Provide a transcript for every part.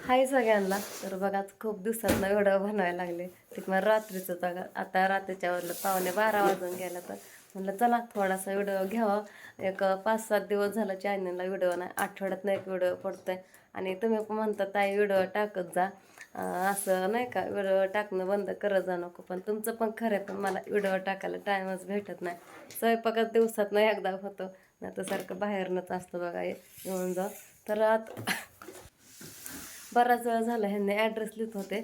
हाय सगळ्यांना. तर बघा खूप दिवसातनं व्हिडिओ बनवायला लागले. ते मग रात्रीचं बघा आता रात्रीच्या वरलं 11:15 वाजून गेला. तर म्हणलं चला थोडासा व्हिडिओ घ्यावा. एक 5-7 दिवस झालं चॅनलला व्हिडिओ नाही, आठवड्यातनं एक व्हिडिओ पडतोय. आणि तुम्ही पण म्हणता ताई व्हिडिओ टाकत जा, असं नाही का, व्हिडिओ टाकणं बंद करत जा नको. पण तुमचं पण खरं आहे, पण मला व्हिडिओ टाकायला टाईमच भेटत नाही. स्वयंपाकच दिवसातनं एकदा होतं, नाही तर सारखं बाहेरनंच असतं बघा येऊन जाऊ. तर आता बराच वेळ झाला ह्यांनी ॲड्रेस लिहित होते.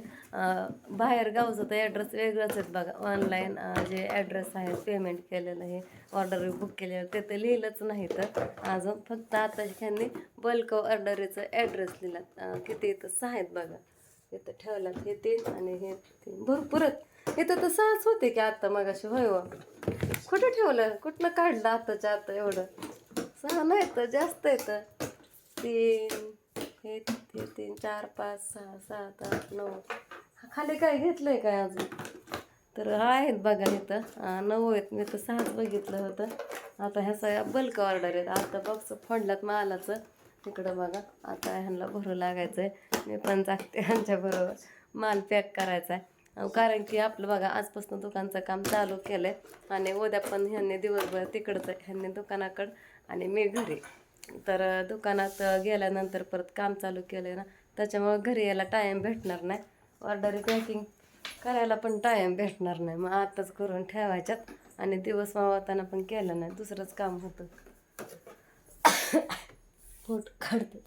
बाहेर गावचं तर ॲड्रेस वेगळंच आहेत बघा. ऑनलाईन जे ॲड्रेस आहे पेमेंट केलेलं हे ऑर्डर बुक केलेलं ते तर लिहिलंच नाही. तर अजून फक्त आता ह्यांनी बल्क ऑर्डरीचं ॲड्रेस लिहिला. किती इथं 6 आहेत बघा. इथं ठेवल्यात हे 3 आणि हे 3 भरपूरच. इथं तर 6च होते की आत्ता मगाशी. होय हो, कुठं ठेवलं, कुठनं काढलं आताच्या आता एवढं? 6 नाही तर जास्त येतं. 3 हे 3 4 5 6 7 8 9. खाली काय घेतलंय काय अजून? तर आहेत बघा इथं 9 आहेत. मी तर 6च बघितलं होतं. आता ह्या सगळ्या बल्क ऑर्डर आहेत. आता बॉक्स फोडल्यात मालाचं. इकडं बघा आता ह्यांना भरू लागायचं आहे. मी पण जागते ह्यांच्याबरोबर. माल पॅक करायचा आहे. कारण की आपलं बघा आजपासून दुकानचं काम चालू केलं आहे. आणि उद्या पण ह्यांनी दिवसभर तिकडचं ह्यांनी दुकानाकडं आणि मी घरी. तर दुकानात गेल्यानंतर परत काम चालू केलं ना, त्याच्यामुळं घरी यायला टाईम भेटणार नाही. ऑर्डरी पॅकिंग करायला पण टाईम भेटणार नाही. मग आताच करून ठेवायच्यात आणि दिवस मावताना पण केलं नाही, दुसरंच काम होतं. पोट काढते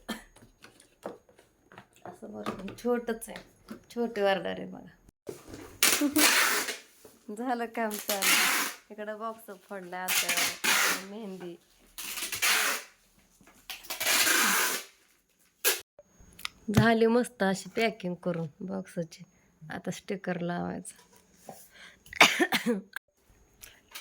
असं बरोबर. छोटंच आहे, छोटी ऑर्डर आहे बघा. झालं काम चालू. इकडं बॉक्स फोडला आता मेहंदी. झाली मस्त अशी पॅकिंग करून बॉक्सची. आता स्टिकर लावायचं.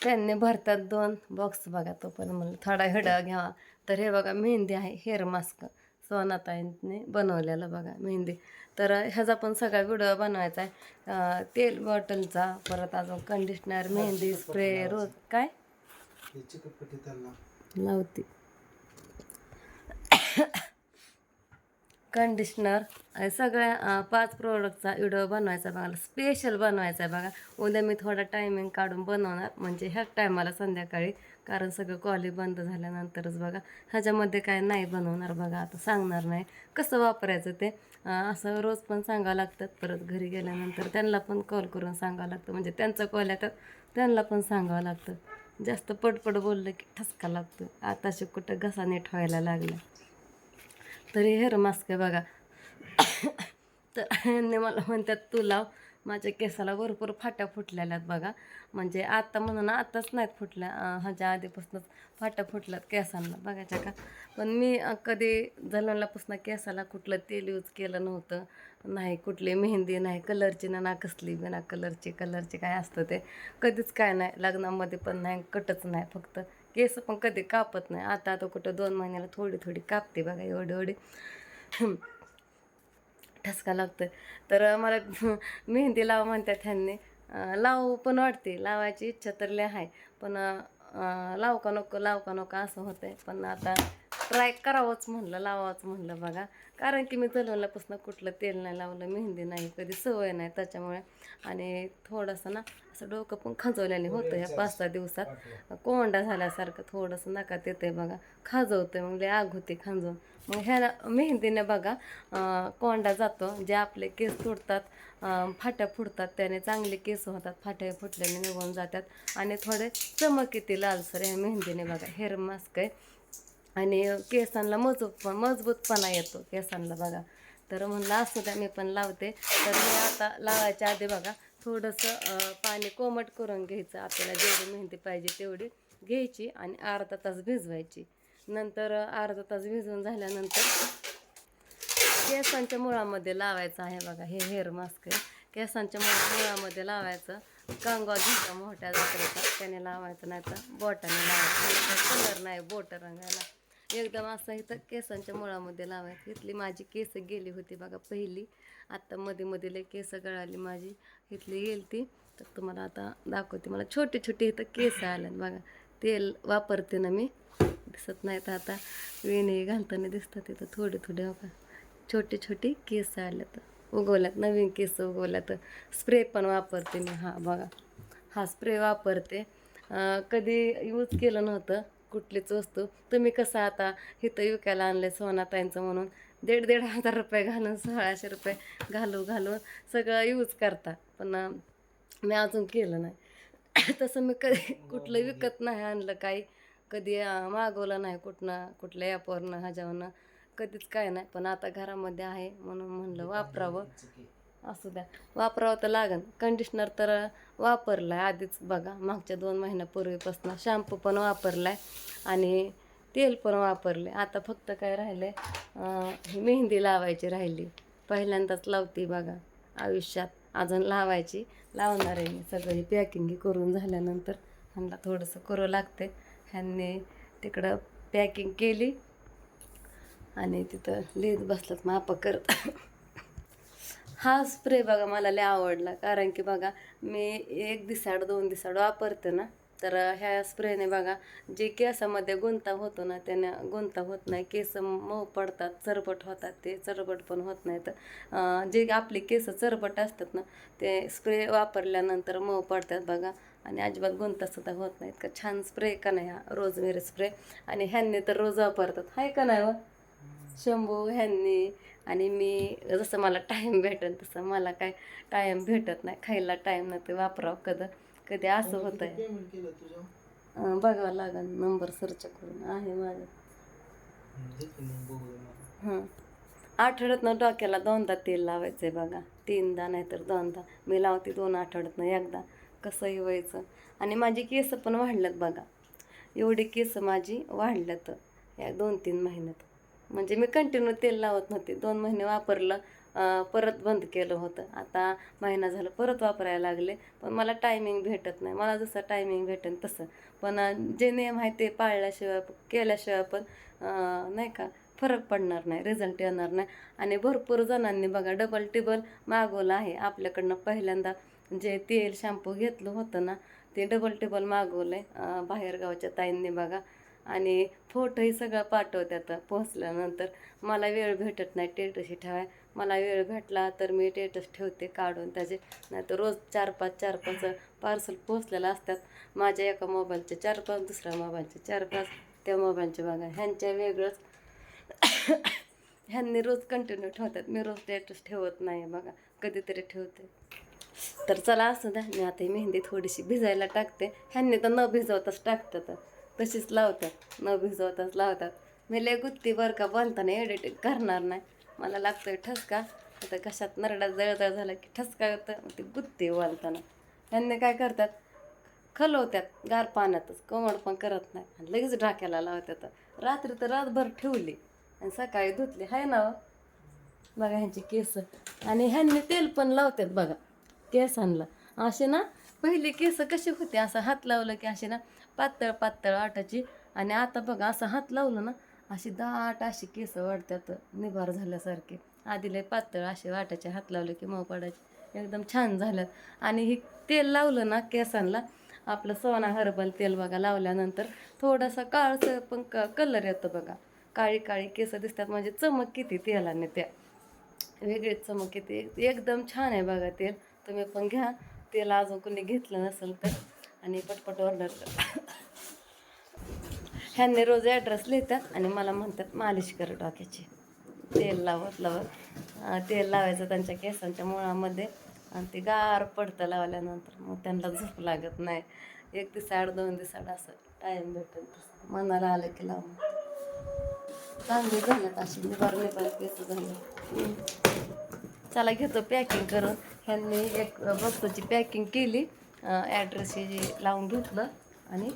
त्यांनी भरतात 2 बॉक्स बघा. तो पण म्हणलं थोडा हिडा घ्यावा. तर हे बघा मेहंदी आहे, हेअर मास्क सोनाताईंनी बनवलेलं बघा मेहंदी. तर ह्याचा पण सगळा व्हिडिओ बनवायचा आहे. तेल बॉटलचा, परत अजून कंडिशनर, मेहंदी स्प्रे, रोज काय लावते कंडिशनर, सगळ्या 5 प्रोडक्टचा व्हिडिओ बनवायचा बघा. स्पेशल बनवायचा आहे बघा. उद्या मी थोडा टायमिंग काढून बनवणार, म्हणजे ह्याच टायमाला संध्याकाळी. कारण सगळं कॉलेज बंद झाल्यानंतरच बघा. ह्याच्यामध्ये काय नाही बनवणार बघा. आता सांगणार नाही कसं वापरायचं ते. असं रोज पण सांगावं लागतात. परत घरी गेल्यानंतर त्यांना पण कॉल करून सांगावं लागतं. म्हणजे त्यांचा कॉल आहे तर त्यांना पण सांगावं लागतं. जास्त पटपट बोललं की ठसका लागतो. आताशी कुठं घसा नीट व्हायला लागला. तरी हेअर मास्क आहे बघा. तर यांनी मला म्हणतात तू लाव. माझ्या केसाला भरपूर फाट्या फुटलेल्या आहेत बघा. म्हणजे आता म्हणून आताच नाहीत फुटल्या, ह्याच्या आधीपासूनच फाट्या फुटल्यात केसांना बघायच्या का. पण मी कधी जन्मल्यापासून केसाला कुठलं तेल यूज केलं नव्हतं. नाही कुठली मेहंदी नाही, कलरची ना कसली बिना कलरची काय असतं ते कधीच काय नाही. लग्नामध्ये पण नाही, कटच नाही. फक्त केस पण कधी कापत नाही. आता कुठं 2 महिन्याला थोडी कापते बघा. एवढी ठसका लागतोय. तर मला मेहंदी लाव म्हणतात ह्यांनी. लावू पण वाटते, लावायची इच्छा तर लय आहे. पण लावू का नको असं होतंय. पण आता ट्राय करावंच म्हणलं, लावावंच म्हणलं बघा. कारण की मी जन्मल्यापासून कुठलं तेल नाही लावलं, मेहंदी नाही, कधी सवय नाही त्याच्यामुळे. आणि थोडंसं ना असं डोकं पण खाजवल्याने होतं ह्या 5-6 दिवसात. कोंडा झाल्यासारखं थोडंसं नकात येते बघा. खाजवतं मग लय आग होते खांजून. मग ह्या मेहंदीने बघा कोंडा जातो. जे आपले केस तुटतात, फाट्या फुटतात, त्याने चांगले केस होतात. फाट्या फुटल्याने निघून जातात आणि थोडे चमक येते लालसर ह्या मेहंदीने बघा. हेअर मास्क आहे आणि केसांना मजबूतपणा येतो केसांना बघा. तर म्हणलं असं द्या मी पण लावते. तर मी आता लावायच्या आधी बघा थोडंसं पाणी कोमट करून घ्यायचं. आपल्याला जेवढी मेहंदी पाहिजे तेवढी घ्यायची आणि अर्धा तास भिजवायची. नंतर अर्धा तास भिजवून झाल्यानंतर केसांच्या मुळामध्ये लावायचं आहे बघा. हे हेअर मास्क आहे. केसांच्या मुळामध्ये लावायचं. कंगवा घ्यायचा मोठ्या जात्रेचा, त्याने लावायचं, नाही तर बोटाने लावायचं. कलर नाही बोट रंगायला. एकदम असं इथं केसांच्या मुळामध्ये लावायचं. इथली माझी केस गेली होती बघा पहिली. आत्ता मध्ये लय केस गळाली माझी. इथली गेली ती. तर तुम्हाला आता दाखवते. मला छोटी इथं केस आल्यात बघा. तेल वापरते ना मी, दिसत नाहीत आता. वेणी घालताना दिसतात इथं थोडे बघा. छोटी छोटी केस आल्यात, उगवल्यात, नवीन केस उगवल्यात. स्प्रे पण वापरते मी. हा बघा, हा स्प्रे वापरते. कधी यूज केलं नव्हतं कुठलीच वस्तू. तुम्ही कसं आता इथं विकायला आणले सोनाताईंचं म्हणून 1,500 रुपये घालून 1,600 रुपये घालून सगळं यूज करता, पण मी अजून केलं नाही. तसं मी कधी कुठलं विकत नाही आणलं काही, कधी मागवलं नाही कुठल्या ॲपवरनं ह्याच्यावरनं, कधीच काय नाही. पण आता घरामध्ये आहे म्हणून म्हणलं वापरावं. असू द्या, वापरावं तर लागन. कंडिशनर तर वापरलं आहे आधीच बघा, मागच्या 2 महिन्यापूर्वीपासून. शॅम्पू पण वापरला आहे आणि तेल पण वापरले. आता फक्त काय राहिले, ही मेहंदी लावायची राहिली. पहिल्यांदाच लावते बघा आयुष्यात, अजून लावणार आहे मी. सगळं ही पॅकिंग करून झाल्यानंतर ह्यांना थोडंसं करू लागते. ह्यांनी तिकडं पॅकिंग केली आणि तिथं लिहित बसलात मापं करत. हा स्प्रे बघा मला लय आवडला, कारण की बघा मी 1 दिवसाआड 2 दिवसाआड वापरते ना, तर ह्या स्प्रेने बघा जे केसामध्ये गुंता होतो ना, त्याने गुंता होत नाही. केस मऊ पडतात, चरबट होतात, ते चरबट पण होत नाहीत. जे आपली केस चरबट असतात ना, ते स्प्रे वापरल्यानंतर मऊ पडतात बघा, आणि अजिबात गुंतासुद्धा होत नाहीत. का छान स्प्रे का नाही हा रोजमेरी स्प्रे. आणि ह्यांनी तर रोज वापरतात, हाय का नाही व शंभू ह्यांनी. आणि मी जसं मला टाईम भेटेल तसं, मला काय टाईम भेटत नाही, खायला टाईम नाही, ते वापरावं कधी असं होत आहे. बघावं लागेल, नंबर सर्च करून आहे माझं. हां, आठवड्यातनं डोक्याला 2दा तेल लावायचं आहे बघा, 3दा नाही तर 2दा. मी लावते 2 आठवड्यातनं एकदा. कसंही व्हायचं. आणि माझी केस पण वाढल्यात बघा, एवढी केस माझी वाढल्यात या 2-3 महिन्यात. म्हणजे मी कंटिन्यू तेल लावत नव्हते, 2 महिने वापरलं, परत बंद केलं होतं. आता महिना झालं परत वापरायला लागले, पण मला टायमिंग भेटत नाही. मला जसं टायमिंग भेटेल तसं. पण जे नियम आहे ते पाळल्याशिवाय केल्याशिवाय पण नाही का फरक पडणार नाही, रिझल्ट येणार नाही. आणि भरपूर जणांनी बघा डबल टिबल मागवलं आहे आपल्याकडनं. पहिल्यांदा जे तेल शॅम्पू घेतलं होतं ना, ते डबल टिबल मागवलं आहे बाहेरगावच्या ताईंनी बघा. आणि फोटोही सगळं पाठवतात पोहोचल्यानंतर. मला वेळ भेटत नाही टेटसही ठेवाय. मला वेळ भेटला तर मी टेटस ठेवते काढून त्याचे, नाही तर रोज 4-5 पार्सल पोचलेलं असतात. माझ्या एका मोबाईलचे 4-5, दुसऱ्या मोबाईलचे 4-5, त्या मोबाईलचे बघा ह्यांच्या वेगळंच. ह्यांनी रोज कंटिन्यू ठेवतात, मी रोज टेटस ठेवत नाही बघा, कधीतरी ठेवते. तर चला असं द्या, मी आता ही मेहंदी थोडीशी भिजायला टाकते. ह्यांनी तर न भिजवताच टाकतात, तशीच लावतात, न भिजवताच लावतात. मी लय गुत्ती बरं का, बोलताना एडिटिंग करणार नाही, मला लागतोय ठसका. आता कशात नरडा जळजळ झाला की ठसका येतं, ते गुत्ती बोलताना. ह्यांनी काय करतात, खलवतात गार पाण्यातच, कोमड पण करत नाही, आणि लगेच ढाक्याला लावतात. रात्री तर रातभर ठेवली आणि सकाळी धुतली, हाय ना बघा ह्यांची केस. आणि ह्यांनी तेल पण लावतात बघा केसांना. असे ना पहिले केस कसे होते, असं हात लावलं की असे ना पातळ पातळ वाटायची. आणि आता बघा असं हात लावलं ना, अशी दाट अशी केस वाढतात निभार झाल्यासारखे. आधी लय पातळ असे वाटायचे, हात लावले की मऊ पडायचे, एकदम छान झाल्यात. आणि हे तेल लावलं ना केसांना, आपलं सोना हर्बल तेल बघा, लावल्यानंतर थोडासा काळसर पण कलर येतो बघा, काळी काळी केस दिसतात. म्हणजे चमक किती तेलाने, त्या वेगळीच चमक येते, एकदम छान आहे बघा तेल. तुम्ही पण घ्या तेल, अजून कोणी घेतलं नसेल तर, आणि पटपट ऑर्डर कर. ह्यांनी रोज ॲड्रेस लिहितात आणि मला म्हणतात मालिश कर डोक्याची. तेल लावत तेल लावायचं त्यांच्या केसांच्या मुळामध्ये, आणि ते गार पडतं लावल्यानंतर. मग त्यांना झोप लागत नाही. 1 दिवसाआड 2 दिवसाआड असं टाईम भेटेल तसं मनाला आलं की लावून. चांगली झाल्यात अशी निबार केस झाले. चला घेतो पॅकिंग करून. ह्यांनी एक वस्तूची पॅकिंग केली, ॲड्रेसही लावून घेतलं आणि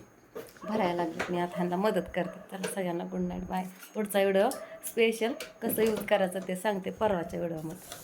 भरायला लागले. मी आता ह्यांना मदत करते. तर सगळ्यांना गुड नाईट, बाय. पुढचा व्हिडिओ स्पेशल कसं यूज करायचं ते सांगते परवाच्या व्हिडिओमध्ये.